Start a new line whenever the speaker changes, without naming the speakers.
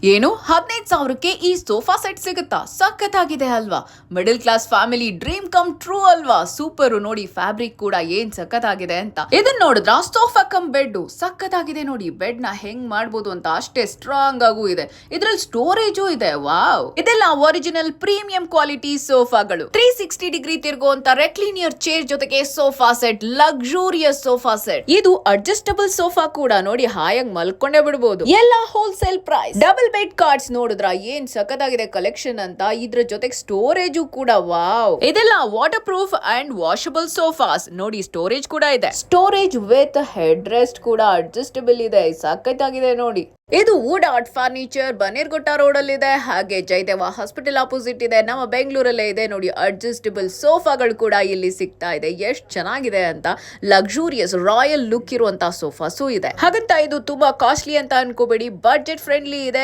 ಏನು 15,000ಕ್ಕೆ ಈ sofa set ಸಿಗುತ್ತಾ? ಸಖತ್ತಾಗಿದೆ ಅಲ್ವಾ? Middle class family dream come true ಅಲ್ವಾ? ಸೂಪರ್ ನೋಡಿ, ಫ್ಯಾಬ್ರಿಕ್ ಕೂಡ ಏನ್ ಸಖತ್ತಾಗಿದೆ ಅಂತ. ಇದನ್ನ ನೋಡಿದ್ರ ಸೋಫಾ ಕಮ್ ಬೆಡ್ ಸಖತ್ತಾಗಿದೆ ನೋಡಿ. ಬೆಡ್ ನ ಹೆಂಗ್ ಮಾಡ್ಬೋದು ಅಂತ ಅಷ್ಟೇ ಸ್ಟ್ರಾಂಗ್ ಆಗೂ ಇದೆ. ಇದ್ರಲ್ಲಿ ಸ್ಟೋರೇಜು ಇದೆ. ವಾವ್, ಇದೆಲ್ಲ ಒರಿಜಿನಲ್ ಪ್ರೀಮಿಯಂ ಕ್ವಾಲಿಟಿ ಸೋಫಾಗಳು. 360 ಡಿಗ್ರಿ ತಿರುಗುವಂತ ರೆಕ್ಲಿನಿಯರ್ ಚೇರ್ ಜೊತೆಗೆ sofa set, luxurious sofa set. ಇದು ಅಡ್ಜಸ್ಟಬಲ್ ಸೋಫಾ ಕೂಡ ನೋಡಿ, ಹಾಯಾಗಿ ಮಲ್ಕೊಂಡೇ ಬಿಡಬಹುದು. ಎಲ್ಲ wholesale price. Double bed cots ನೋಡಿದ್ರ ಏನ್ ಸಖತ್ತಾಗಿದೆ ಕಲೆಕ್ಷನ್ ಅಂತ. ಇದ್ರ ಜೊತೆಗೆ ಸ್ಟೋರೇಜು ಕೂಡ ವಾವ್. ಇದೆಲ್ಲ waterproof and washable sofas ನೋಡಿ. ಸ್ಟೋರೇಜ್ ಕೂಡ ಇದೆ. ಸ್ಟೋರೇಜ್ ವಿತ್ ಹೆಡ್ ರೆಸ್ಟ್ ಕೂಡ ಅಡ್ಜಸ್ಟಬಲ್ ಇದೆ. ಸಖತ್ತಾಗಿದೆ ನೋಡಿ. ಇದು wood art furniture Bannerghatta road ಅಲ್ಲಿ ಇದೆ. ಹಾಗೆ ಜಯದೇವ ಹಾಸ್ಪಿಟಲ್ ಆಪೋಸಿಟ್ ಇದೆ. ನಮ್ಮ ಬೆಂಗಳೂರಲ್ಲೇ ಇದೆ ನೋಡಿ. ಅಡ್ಜಸ್ಟಬಲ್ ಸೋಫಾಗಳು ಕೂಡ ಇಲ್ಲಿ ಸಿಗ್ತಾ ಇದೆ. ಎಷ್ಟು ಚೆನ್ನಾಗಿದೆ ಅಂತ. ಲಕ್ಸುರಿಯಸ್ ರಾಯಲ್ ಲುಕ್ ಇರುವಂತಹ ಸೋಫಾಸು ಇದೆ. ಹಾಗಂತ ಇದು ತುಂಬಾ ಕಾಸ್ಟ್ಲಿ ಅಂತ ಅನ್ಕೋಬೇಡಿ. ಬಡ್ಜೆಟ್ ಫ್ರೆಂಡ್ಲಿ ಇದೆ.